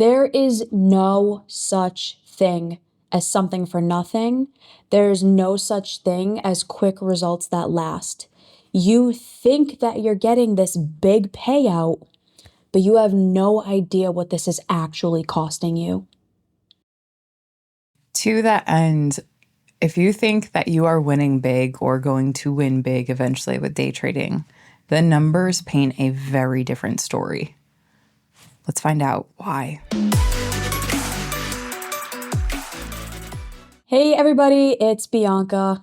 There is no such thing as something for nothing. There's no such thing as quick results that last. You think that you're getting this big payout, but you have no idea what this is actually costing you. To that end, if you think that you are winning big or going to win big eventually with day trading, the numbers paint a very different story. Let's find out why. Hey everybody, it's Bianca.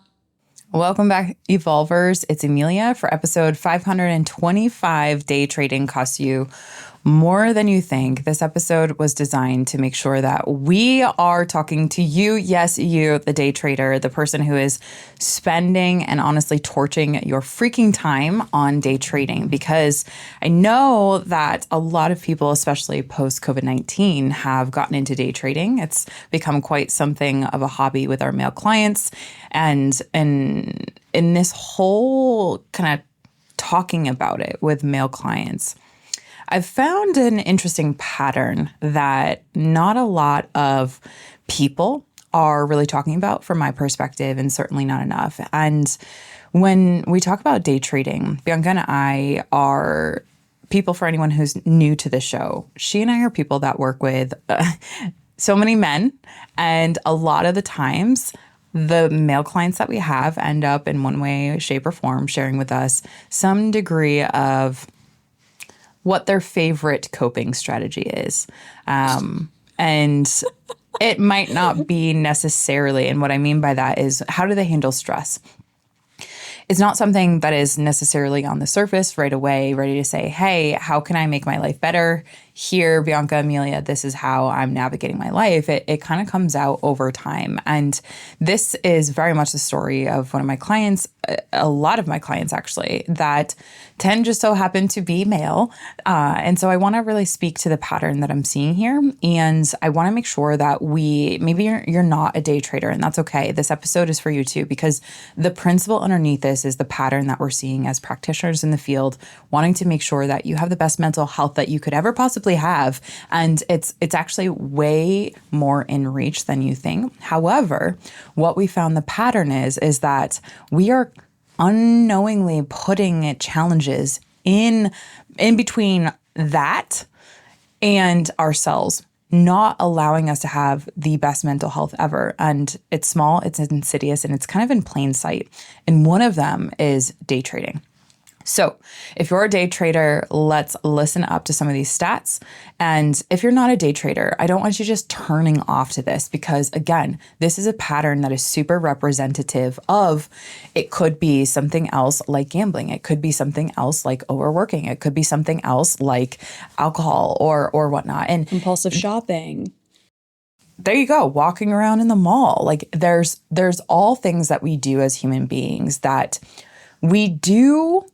Welcome back, Evolvers. It's Amelia for episode 525. Day trading costs you more than you think. This episode was designed to make sure that we are talking to you, yes, you, the day trader, the person who is spending and honestly torching your freaking time on day trading. Because I know that a lot of people, especially post-COVID-19, have gotten into day trading. It's become quite something of a hobby with our male clients. And in this whole kind of talking about it with male clients, I've found an interesting pattern that not a lot of people are really talking about from my perspective, and certainly not enough. And when we talk about day trading, Bianca and I are people, for anyone who's new to the show, she and I are people that work with so many men. And a lot of the times, the male clients that we have end up in one way, shape, or form sharing with us some degree of what their favorite coping strategy is. And it might not be necessarily, and what I mean by that is, how do they handle stress? It's not something that is necessarily on the surface right away, ready to say, hey, how can I make my life better? Here, Bianca, Amelia, this is how I'm navigating my life. It kind of comes out over time. And this is very much the story of one of my clients, a lot of my clients actually, that tend just so happen to be male. And so I want to really speak to the pattern that I'm seeing here. And I want to make sure that maybe you're not a day trader, and that's okay. This episode is for you too, because the principle underneath this is the pattern that we're seeing as practitioners in the field, wanting to make sure that you have the best mental health that you could ever possibly have. And it's actually way more in reach than you think. However, what we found the pattern is that we are unknowingly putting challenges in between that and ourselves, not allowing us to have the best mental health ever. And it's small, it's insidious, and it's kind of in plain sight. And one of them is day trading. So if you're a day trader, let's listen up to some of these stats. And if you're not a day trader, I don't want you just turning off to this, because again, this is a pattern that is super representative of, it could be something else like gambling. It could be something else like overworking. It could be something else like alcohol or whatnot. And Impulsive shopping. There you go, walking around in the mall. Like there's all things that we do as human beings that we do,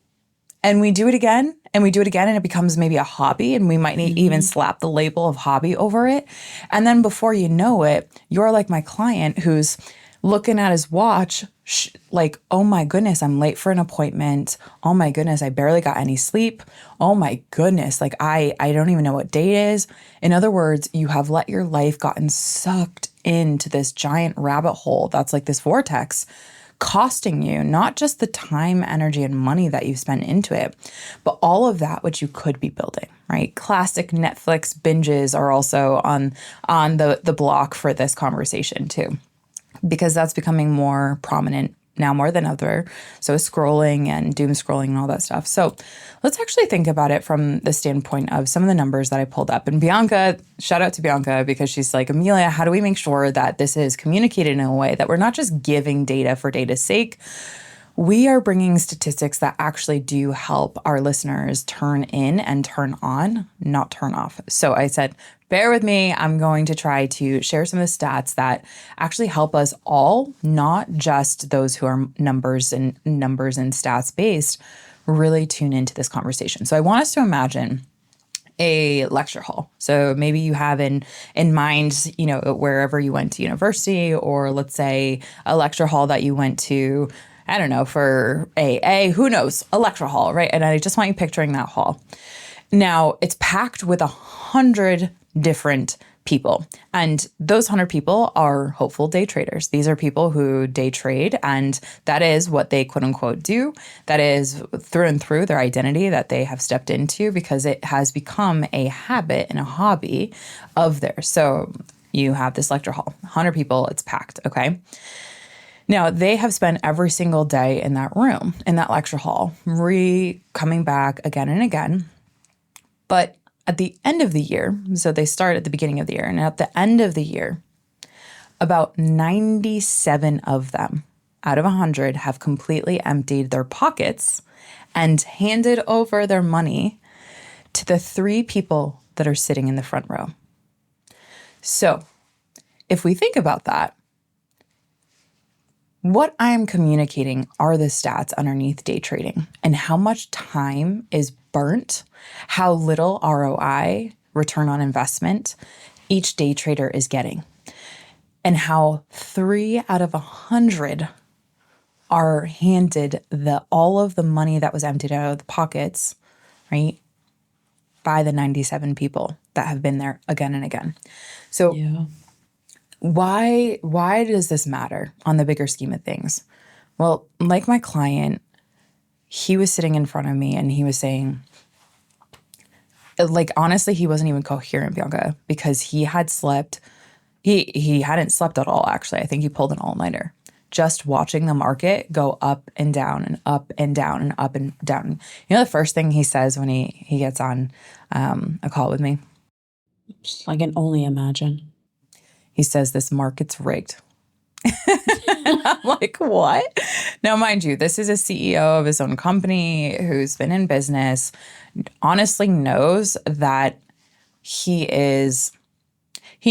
and we do it again, and we do it again, and it becomes maybe a hobby, and we might even slap the label of hobby over it. And then before you know it, you're like my client who's looking at his watch, like, oh my goodness, I'm late for an appointment. Oh my goodness, I barely got any sleep. Oh my goodness, like I don't even know what day it is. In other words, you have let your life gotten sucked into this giant rabbit hole that's like this vortex, costing you not just the time, energy, and money that you've spent into it, but all of that which you could be building, right? Classic Netflix binges are also on the block for this conversation too, because that's becoming more prominent now more than ever. So is scrolling and doom scrolling and all that stuff. So let's actually think about it from the standpoint of some of the numbers that I pulled up. And Bianca, shout out to Bianca, because she's like, Amelia, how do we make sure that this is communicated in a way that we're not just giving data for data's sake? We are bringing statistics that actually do help our listeners turn in and turn on, not turn off. So I said, bear with me. I'm going to try to share some of the stats that actually help us all, not just those who are numbers and stats based, really tune into this conversation. So I want us to imagine a lecture hall. So maybe you have in mind, wherever you went to university, or let's say a lecture hall that you went to, I don't know, for who knows, a lecture hall, right? And I just want you picturing that hall. Now, it's packed with 100 different people. And those 100 people are hopeful day traders. These are people who day trade, and that is what they quote unquote do. That is through and through their identity that they have stepped into because it has become a habit and a hobby of theirs. So you have this lecture hall, 100 people, it's packed, okay? Now, they have spent every single day in that room, in that lecture hall, coming back again and again. But at the end of the year, so they start at the beginning of the year, and at the end of the year, about 97 of them out of 100 have completely emptied their pockets and handed over their money to the 3 people that are sitting in the front row. So if we think about that, what I'm communicating are the stats underneath day trading and how much time is burnt, how little ROI, return on investment, each day trader is getting, and how 3 out of 100 are handed all of the money that was emptied out of the pockets, right, by the 97 people that have been there again and again. So Yeah. why does this matter on the bigger scheme of things? Well, like my client, he was sitting in front of me and he was saying, like, honestly, he wasn't even coherent, Bianca, because he had slept. He hadn't slept at all, actually. I think he pulled an all-nighter. Just watching the market go up and down and up and down and up and down. You know the first thing he says when he gets on a call with me? I can only imagine. He says, this market's rigged. I'm like, what? Now, mind you, this is a CEO of his own company who's been in business, honestly knows that he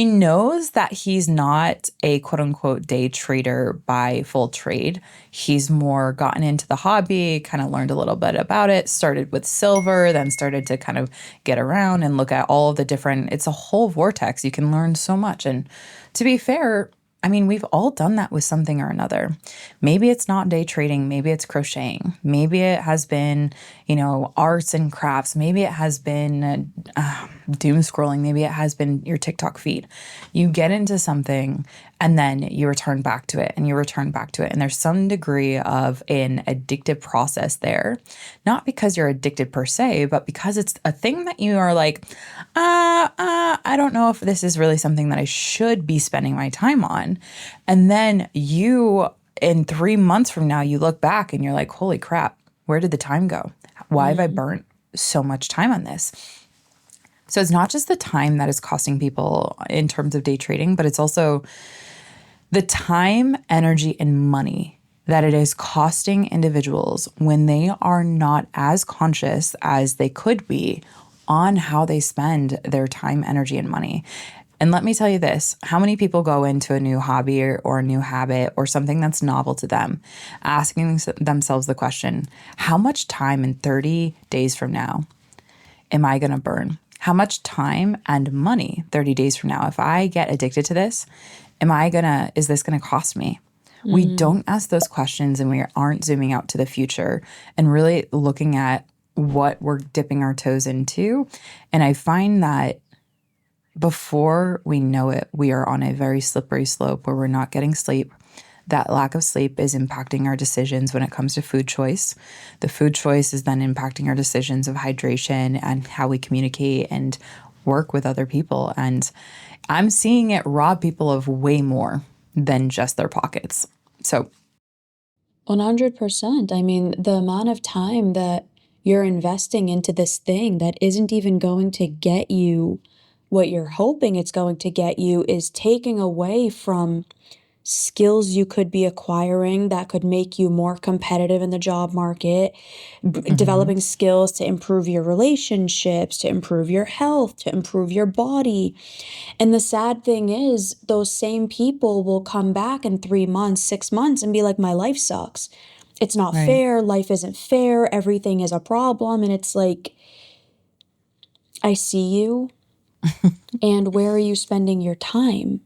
knows that he's not a quote unquote day trader by full trade. He's more gotten into the hobby, kind of learned a little bit about it, started with silver, then started to kind of get around and look at all of the different, it's a whole vortex. You can learn so much. And to be fair, I mean, we've all done that with something or another. Maybe it's not day trading. Maybe it's crocheting. Maybe it has been, arts and crafts. Maybe it has been doom scrolling. Maybe it has been your TikTok feed. You get into something and then you return back to it and you return back to it. And there's some degree of an addictive process there, not because you're addicted per se, but because it's a thing that you are like, I don't know if this is really something that I should be spending my time on. And then in 3 months from now, you look back and you're like, holy crap, where did the time go? Why have I burnt so much time on this? So it's not just the time that is costing people in terms of day trading, but it's also the time, energy, and money that it is costing individuals when they are not as conscious as they could be on how they spend their time, energy, and money. And let me tell you this, how many people go into a new hobby or a new habit or something that's novel to them, asking themselves the question, how much time in 30 days from now am I going to burn? How much time and money 30 days from now, if I get addicted to this, is this going to cost me? We don't ask those questions and we aren't zooming out to the future and really looking at what we're dipping our toes into. And I find that before we know it, we are on a very slippery slope where we're not getting sleep. That lack of sleep is impacting our decisions when it comes to food choice. The food choice is then impacting our decisions of hydration and how we communicate and work with other people. And I'm seeing it rob people of way more than just their pockets. So 100%. I mean, the amount of time that you're investing into this thing that isn't even going to get you what you're hoping it's going to get you is taking away from skills you could be acquiring that could make you more competitive in the job market, developing skills to improve your relationships, to improve your health, to improve your body. And the sad thing is, those same people will come back in 3 months, 6 months and be like, my life sucks. It's not right. fair. Life isn't fair. Everything is a problem. And it's like, I see you. And where are you spending your time?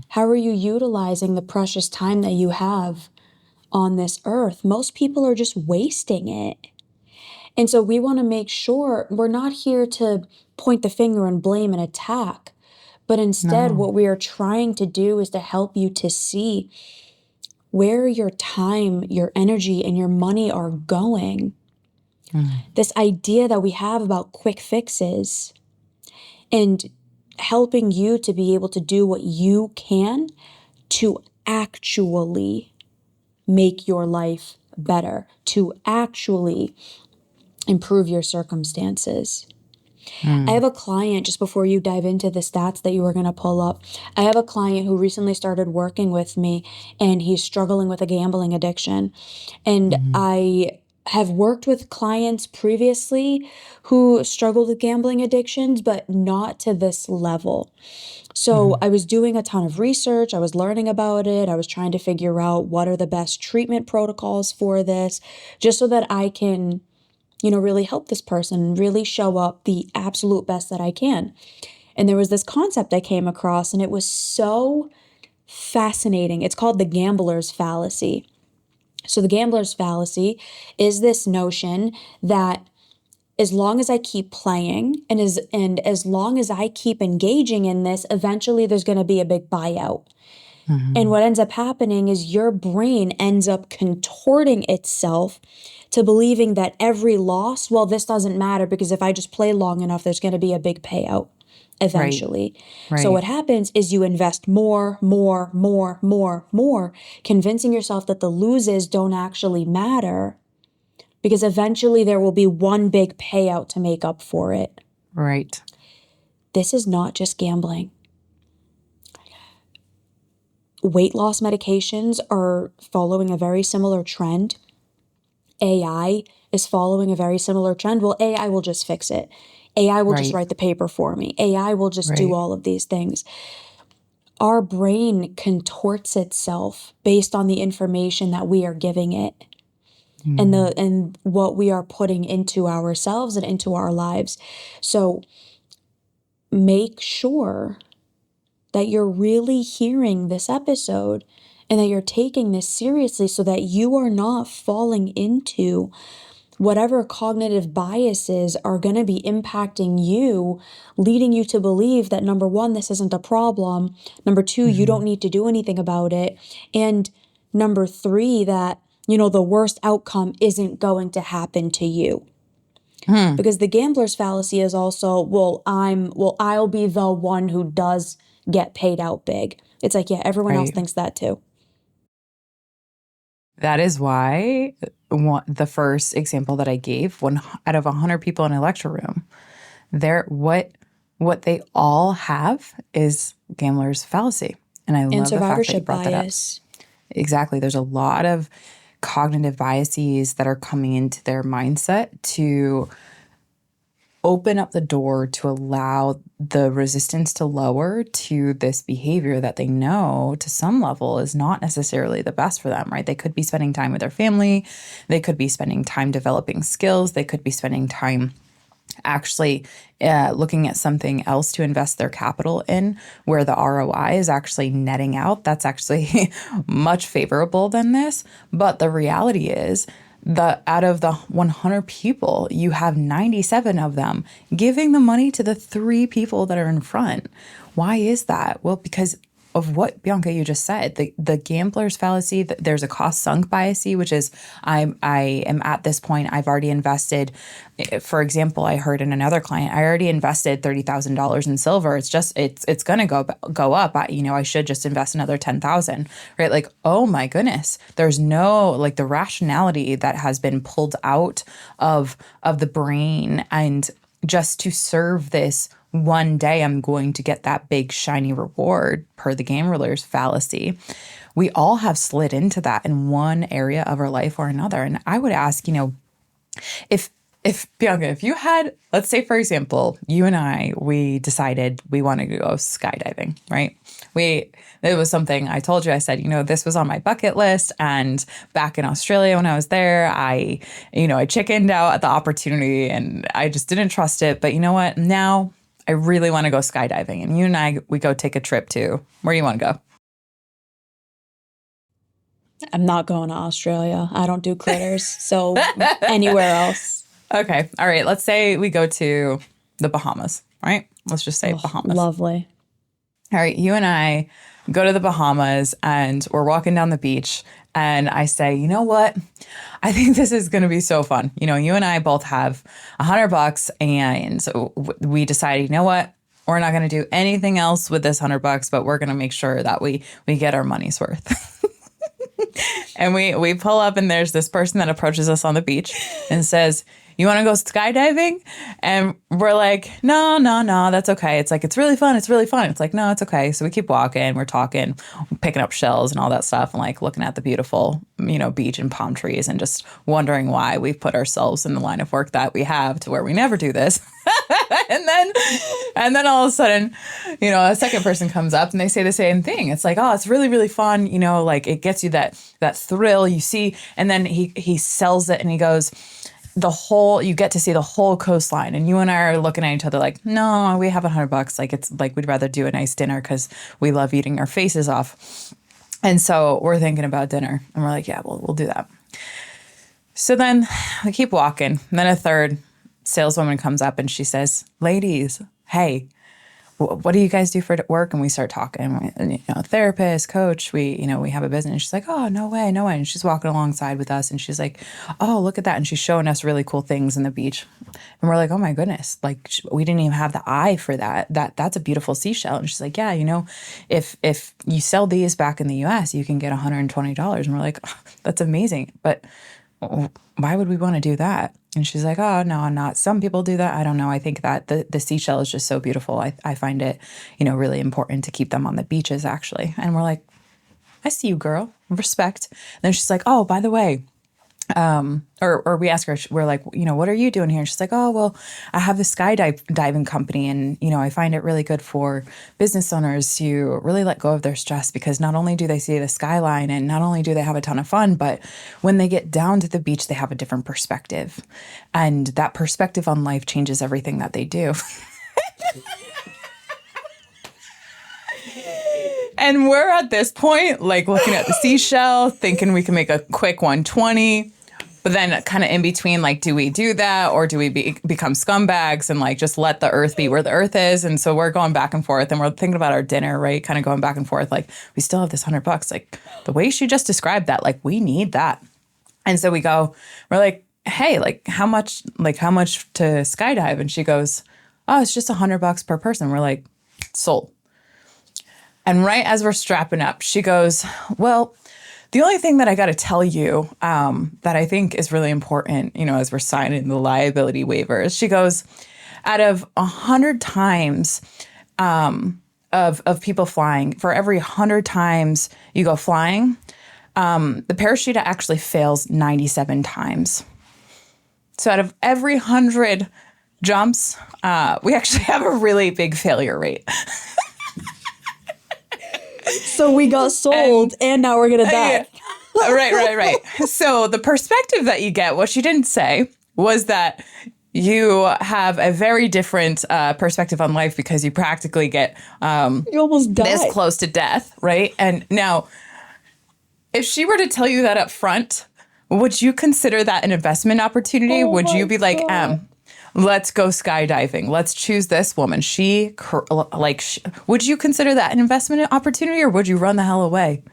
How are you utilizing the precious time that you have on this earth? Most people are just wasting it. And so we want to make sure we're not here to point the finger and blame and attack, but instead, No. what we are trying to do is to help you to see where your time, your energy, and your money are going. This idea that we have about quick fixes and helping you to be able to do what you can to actually make your life better, to actually improve your circumstances. I have a client, just before you dive into the stats that you were going to pull up, I have a client who recently started working with me and he's struggling with a gambling addiction. And I have worked with clients previously who struggled with gambling addictions, but not to this level. So I was doing a ton of research. I was learning about it. I was trying to figure out what are the best treatment protocols for this, just so that I can, really help this person, really show up the absolute best that I can. And there was this concept I came across, and it was so fascinating. It's called the gambler's fallacy. So, the gambler's fallacy is this notion that as long as I keep playing and as long as I keep engaging in this, eventually there's going to be a big buyout. And what ends up happening is your brain ends up contorting itself to believing that every loss, well, this doesn't matter because if I just play long enough, there's going to be a big payout Right. eventually. So Right. what happens is you invest more, more, more, more, more, convincing yourself that the loses don't actually matter because eventually there will be one big payout to make up for it. Right. This is not just gambling. Weight loss medications are following a very similar trend. AI is following a very similar trend. Well, AI will just fix it. AI will just Right. write the paper for me. AI will just do Right. all of these things. Our brain contorts itself based on the information that we are giving it and what we are putting into ourselves and into our lives. So make sure that you're really hearing this episode and that you're taking this seriously so that you are not falling into whatever cognitive biases are going to be impacting you, leading you to believe that number one, this isn't a problem. Number two, you don't need to do anything about it. And number three, that, the worst outcome isn't going to happen to you. Because the gambler's fallacy is also, I'll be the one who does get paid out big. It's like, yeah, everyone else Right. thinks that too. That is why the first example that I gave, one out of 100 people in a lecture room, what they all have is gambler's fallacy. And I And love the fact that you survivorship brought that up. bias. Exactly. There's a lot of cognitive biases that are coming into their mindset to open up the door to allow the resistance to lower to this behavior that they know to some level is not necessarily the best for them, right? They could be spending time with their family. They could be spending time developing skills. They could be spending time actually looking at something else to invest their capital in where the ROI is actually netting out. That's actually much favorable than this. But the reality is out of the 100 people, you have 97 of them giving the money to the 3 people that are in front. Why is that? Well, because of what Bianca you just said, the gambler's fallacy. There's a cost sunk bias, which is I am at this point. I've already invested. For example, I heard in another client, I already invested $30,000 in silver. It's going to go up. I should just invest another 10,000. Right? Like, oh my goodness, there's no like the rationality that has been pulled out of the brain and just to serve this one day I'm going to get that big shiny reward per the gambler's fallacy. We all have slid into that in one area of our life or another. And I would ask, if Bianca, if you had, let's say, for example, you and we decided we wanted to go skydiving, right? It was something I told you, I said, this was on my bucket list. And back in Australia, when I was there, I chickened out at the opportunity and I just didn't trust it. But you know what? Now I really want to go skydiving. And you and we go take a trip to, where do you want to go? I'm not going to Australia. I don't do critters. So anywhere else. Okay. All right. Let's say we go to the Bahamas, right? Let's just say Bahamas. Lovely. All right. You and I go to the Bahamas and we're walking down the beach. And I say, you know what? I think this is going to be so fun. You know, you and I both have $100 and so we decided, you know what? We're not going to do anything else with this $100, but we're going to make sure that we get our money's worth. And we pull up and there's this person that approaches us on the beach and says, you want to go skydiving? And we're like, no, that's okay. It's like, it's really fun. It's really fun. It's like, no, it's okay. So we keep walking. We're talking, picking up shells and all that stuff and like looking at the beautiful, you know, beach and palm trees and just wondering why we've put ourselves in the line of work that we have to where we never do this. and then all of a sudden, you know, a second person comes up and they say the same thing. It's like, oh, it's really, really fun. You know, like it gets you that thrill you see. And then he sells it and he goes, you get to see the whole coastline. And you and I are looking at each other like, no, we have $100. Like, it's like, we'd rather do a nice dinner because we love eating our faces off. And so we're thinking about dinner and we're like, yeah, we'll do that. So then we keep walking. And then a third saleswoman comes up and she says, ladies, hey, what do you guys do for work? And we start talking, you know, therapist, coach, we have a business. She's like, oh, no way. And she's walking alongside with us and she's like, oh, look at that. And she's showing us really cool things in the beach. And we're like, oh my goodness, like we didn't even have the eye for that. That's a beautiful seashell. And she's like, yeah, you know, if you sell these back in the US, you can get $120. And we're like, oh, that's amazing. But why would we want to do that? And she's like, oh, no, I'm not. Some people do that. I don't know. I think that the seashell is just so beautiful. I find it, you know, really important to keep them on the beaches, actually. And we're like, I see you, girl. Respect. And then she's like, oh, by the way, or we ask her, we're like, you know, what are you doing here? And she's like, oh, well, I have this skydiving company. And, you know, I find it really good for business owners to really let go of their stress because not only do they see the skyline and not only do they have a ton of fun, but when they get down to the beach, they have a different perspective. And that perspective on life changes everything that they do. And we're at this point, like looking at the seashell, thinking we can make a quick 120. But then kind of in between, like, do we do that or do we become scumbags and like just let the earth be where the earth is? And so we're going back and forth and we're thinking about our dinner, right? Kind of going back and forth. Like, we still have this $100. Like, the way she just described that, like, we need that. And so we're like, hey, how much to skydive? And she goes, oh, it's just $100 per person. We're like, sold. And right as we're strapping up, she goes, well, the only thing that I got to tell you that I think is really important, you know, as we're signing the liability waivers, she goes, out of 100 times of people flying, for every 100 times you go flying, the parachute actually fails 97 times. So out of every 100 jumps, we actually have a really big failure rate. So we got sold and now we're going to die. Right. So the perspective that you get, what she didn't say was that you have a very different perspective on life because you practically get you almost die. This close to death, right? And now, if she were to tell you that up front, would you consider that an investment opportunity? Oh Would you be like, God. let's go skydiving. Let's choose this woman. Would you consider that an investment opportunity or would you run the hell away?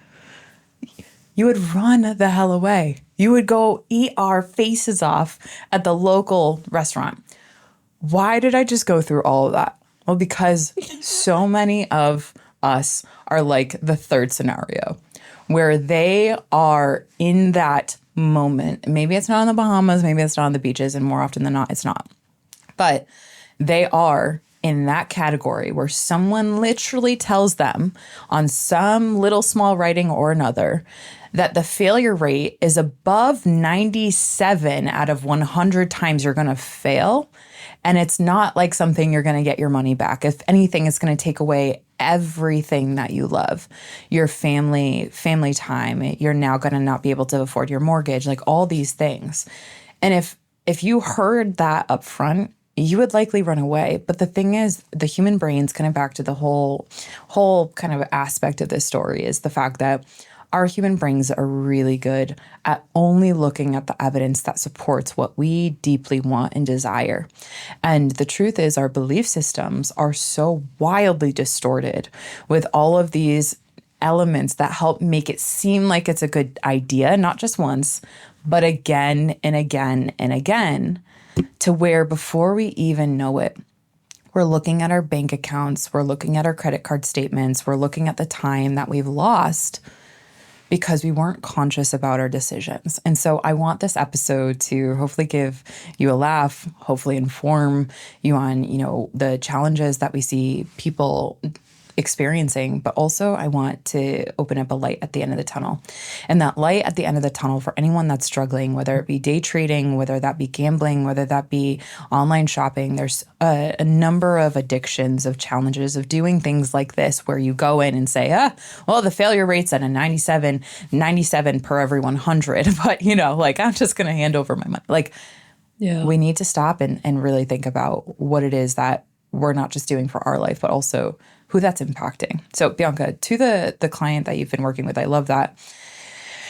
You would run the hell away. You would go eat our faces off at the local restaurant. Why did I just go through all of that? Well, because so many of us are like the third scenario where they are in that moment. Maybe it's not on the Bahamas, maybe it's not on the beaches, and more often than not, it's not. But they are in that category where someone literally tells them on some little small writing or another that the failure rate is above 97 out of 100 times you're going to fail. And it's not like something you're going to get your money back. If anything, it's going to take away everything that you love, your family time. You're now going to not be able to afford your mortgage, like all these things. And if you heard that up front, you would likely run away. But the thing is, the human brain's kind of back to the whole kind of aspect of this story is the fact that Our human brains are really good at only looking at the evidence that supports what we deeply want and desire. And the truth is, our belief systems are so wildly distorted with all of these elements that help make it seem like it's a good idea, not just once, but again and again and again, to where before we even know it, we're looking at our bank accounts, we're looking at our credit card statements, we're looking at the time that we've lost because we weren't conscious about our decisions. And so I want this episode to hopefully give you a laugh, hopefully inform you on, the challenges that we see people experiencing, but also I want to open up a light at the end of the tunnel. And that light at the end of the tunnel for anyone that's struggling, whether it be day trading, whether that be gambling, whether that be online shopping, there's a number of addictions, of challenges of doing things like this where you go in and say, well, the failure rate's at a 97 per every 100, but I'm just going to hand over my money. We need to stop and really think about what it is that we're not just doing for our life, but also who that's impacting. So Bianca, to the client that you've been working with, I love that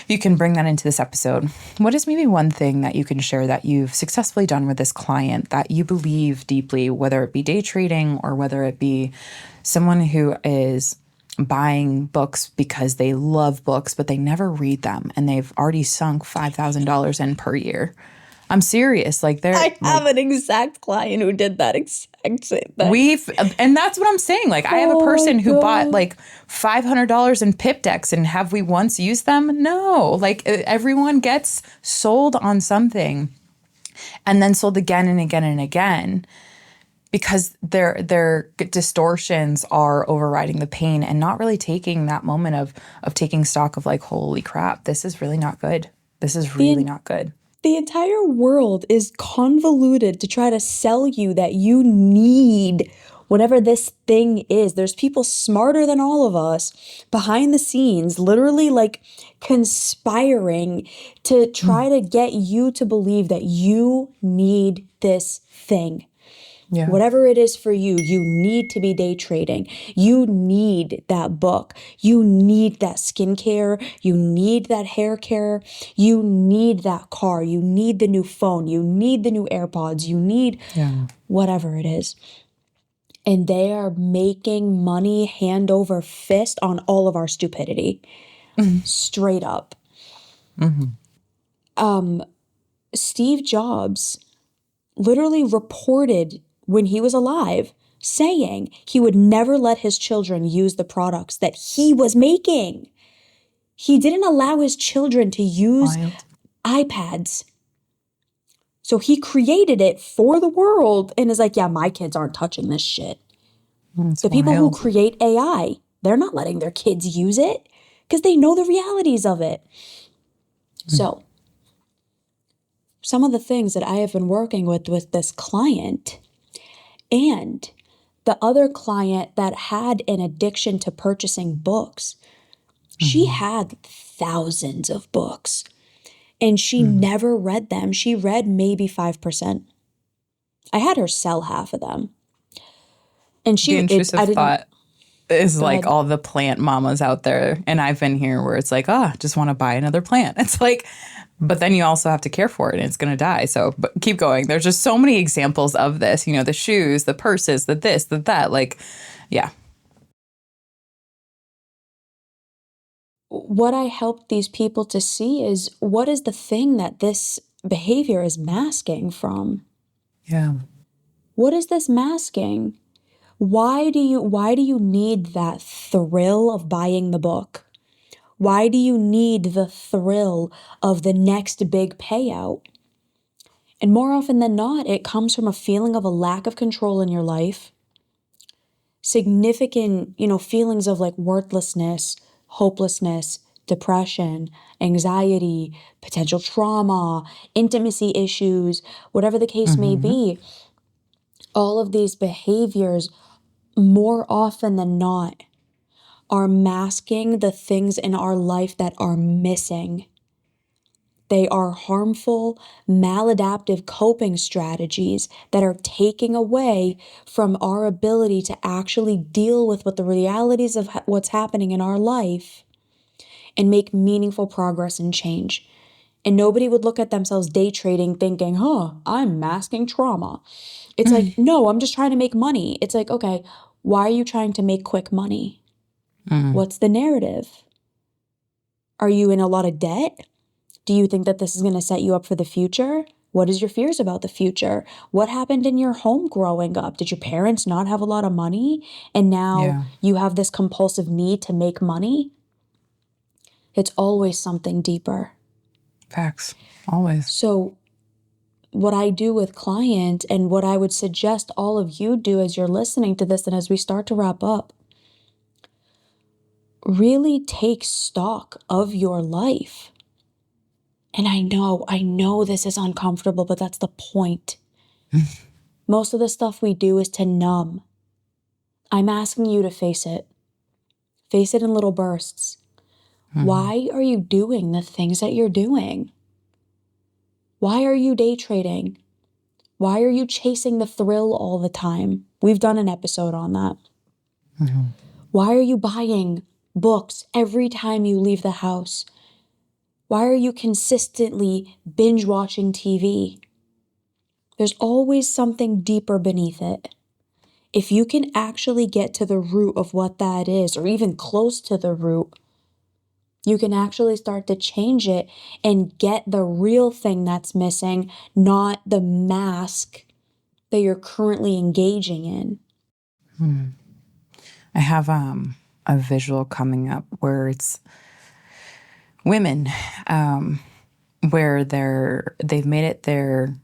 you can bring that into this episode. What is maybe one thing that you can share that you've successfully done with this client that you believe deeply, whether it be day trading or whether it be someone who is buying books because they love books, but they never read them and they've already sunk $5,000 in per year? I'm serious. I have an exact client who did that exact same thing. And that's what I'm saying. I have a person who bought $500 in pip decks, and have we once used them? No. Everyone gets sold on something and then sold again and again and again because their distortions are overriding the pain and not really taking that moment of taking stock of holy crap, this is really not good. This is really not good. The entire world is convoluted to try to sell you that you need whatever this thing is. There's people smarter than all of us behind the scenes, literally conspiring to try to get you to believe that you need this thing. Yeah. Whatever it is for you, you need to be day trading. You need that book. You need that skincare. You need that hair care. You need that car. You need the new phone. You need the new AirPods. You need whatever it is. And they are making money hand over fist on all of our stupidity. Straight up. Steve Jobs literally reported when he was alive, saying he would never let his children use the products that he was making. He didn't allow his children to use iPads. So he created it for the world and is like, yeah, my kids aren't touching this shit. The people who create AI, they're not letting their kids use it because they know the realities of it. So some of the things that I have been working with this client and the other client that had an addiction to purchasing books, she had thousands of books and she never read them. She read maybe 5%. I had her sell half of them. And the intrusive thought is all the plant mamas out there. And I've been here where it's just want to buy another plant. It's but then you also have to care for it and it's going to die. So but keep going. There's just so many examples of this, the shoes, the purses, the this, the that, yeah. What I helped these people to see is what is the thing that this behavior is masking from? Yeah. What is this masking? Why do you need that thrill of buying the book? Why do you need the thrill of the next big payout? And more often than not, it comes from a feeling of a lack of control in your life, significant, feelings of worthlessness, hopelessness, depression, anxiety, potential trauma, intimacy issues, whatever the case may be. All of these behaviors, more often than not, are masking the things in our life that are missing. They are harmful, maladaptive coping strategies that are taking away from our ability to actually deal with what the realities of what's happening in our life and make meaningful progress and change. And nobody would look at themselves day trading thinking, I'm masking trauma. It's like, no, I'm just trying to make money. It's like, okay, why are you trying to make quick money? What's the narrative? Are you in a lot of debt? Do you think that this is going to set you up for the future? What is your fears about the future? What happened in your home growing up? Did your parents not have a lot of money and now Yeah. you have this compulsive need to make money? It's always something deeper. Facts. Always. So what I do with clients and what I would suggest all of you do as you're listening to this and as we start to wrap up, really take stock of your life. And I know this is uncomfortable, but that's the point. Most of the stuff we do is to numb. I'm asking you to face it. Face it in little bursts. Why are you doing the things that you're doing? Why are you day trading? Why are you chasing the thrill all the time? We've done an episode on that. Why are you buying books every time you leave the house? Why are you consistently binge watching TV? There's always something deeper beneath it. If you can actually get to the root of what that is, or even close to the root, you can actually start to change it and get the real thing that's missing, not the mask that you're currently engaging in. I have a visual coming up where it's women where they've made it their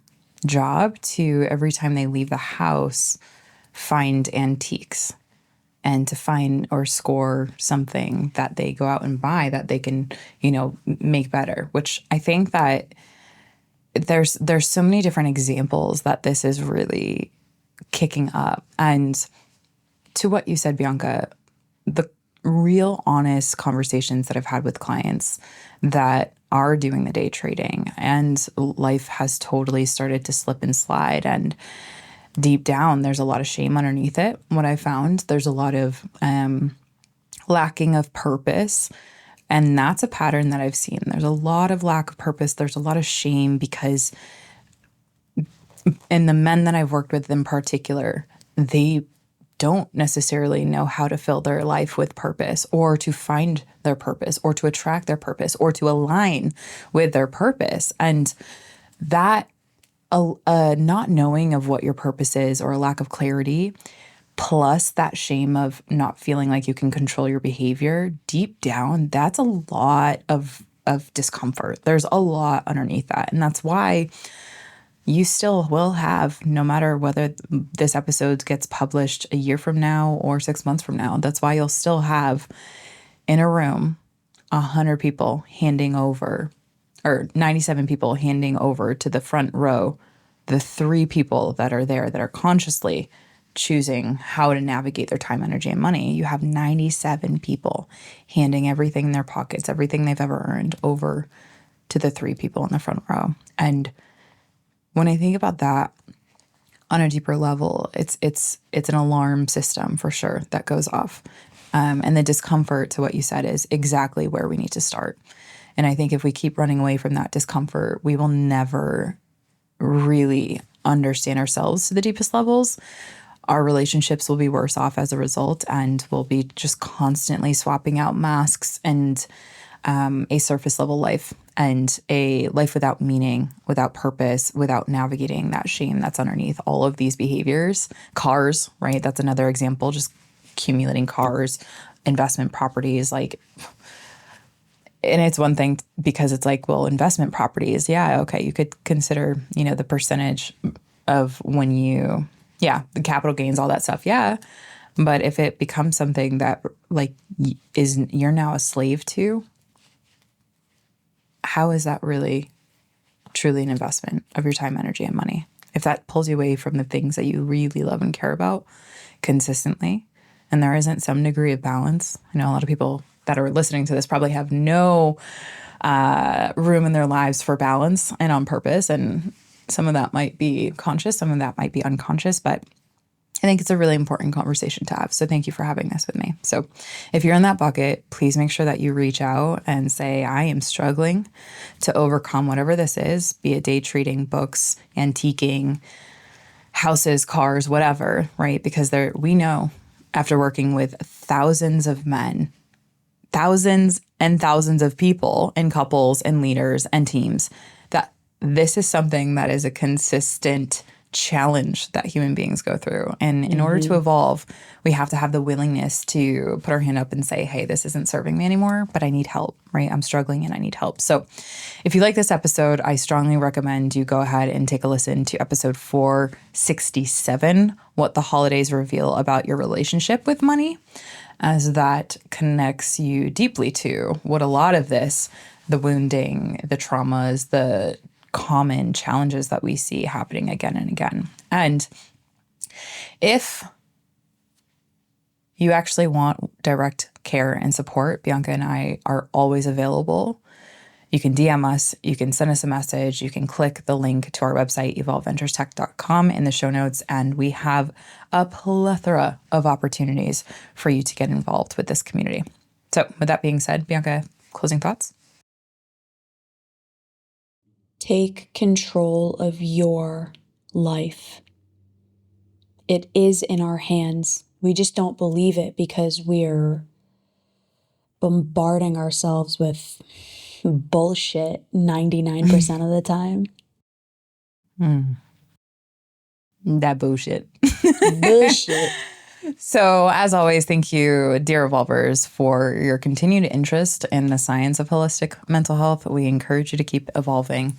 job to, every time they leave the house, find antiques and to find or score something that they go out and buy that they can, make better, which I think that there's so many different examples that this is really kicking up. And to what you said, Bianca, the real honest conversations that I've had with clients that are doing the day trading and life has totally started to slip and slide, and deep down there's a lot of shame underneath it. What I found, there's a lot of lacking of purpose, and that's a pattern that I've seen. There's a lot of lack of purpose. There's a lot of shame because, and the men that I've worked with in particular, they don't necessarily know how to fill their life with purpose, or to find their purpose, or to attract their purpose, or to align with their purpose. And that not knowing of what your purpose is, or a lack of clarity, plus that shame of not feeling like you can control your behavior, deep down, that's a lot of discomfort. There's a lot underneath that. And that's why you still will have, no matter whether this episode gets published a year from now or 6 months from now, that's why you'll still have in a room 100 people handing over, or 97 people handing over to the front row, the 3 people that are there that are consciously choosing how to navigate their time, energy, and money. You have 97 people handing everything in their pockets, everything they've ever earned, over to the 3 people in the front row. And when I think about that on a deeper level, it's an alarm system for sure that goes off. And the discomfort, to what you said, is exactly where we need to start. And I think if we keep running away from that discomfort, we will never really understand ourselves to the deepest levels. Our relationships will be worse off as a result, and we'll be just constantly swapping out masks and a surface level life, and a life without meaning, without purpose, without navigating that shame that's underneath all of these behaviors. Cars, right? That's another example, just accumulating cars, investment properties, like, and it's one thing because it's like, well, investment properties, yeah, okay, you could consider, the percentage of when you, the capital gains, all that stuff, yeah. But if it becomes something that like you're now a slave to, how is that really truly an investment of your time, energy, and money? If that pulls you away from the things that you really love and care about consistently, and there isn't some degree of balance. I know a lot of people that are listening to this probably have no room in their lives for balance and on purpose. And some of that might be conscious, some of that might be unconscious, but I think it's a really important conversation to have. So thank you for having this with me. So if you're in that bucket, please make sure that you reach out and say, I am struggling to overcome whatever this is, be it day trading, books, antiquing, houses, cars, whatever, right? Because we know after working with thousands of men, thousands and thousands of people and couples and leaders and teams, that this is something that is a consistent challenge that human beings go through. And in order to evolve, we have to have the willingness to put our hand up and say, hey, this isn't serving me anymore, but I need help, right? I'm struggling and I need help. So if you like this episode, I strongly recommend you go ahead and take a listen to episode 467, What the Holidays Reveal About Your Relationship with Money, as that connects you deeply to what a lot of this, the wounding, the traumas, the common challenges that we see happening again and again. And if you actually want direct care and support, Bianca and I are always available. You can DM us, you can send us a message, you can click the link to our website, evolveventurestech.com, in the show notes, and we have a plethora of opportunities for you to get involved with this community. So with that being said, Bianca, closing thoughts? Take control of your life. It is in our hands. We just don't believe it because we're bombarding ourselves with bullshit 99% of the time. That bullshit. Bullshit. So, as always, thank you, dear Evolvers, for your continued interest in the science of holistic mental health. We encourage you to keep evolving.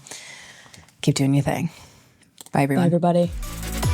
Keep doing your thing. Bye, everyone. Bye, everybody.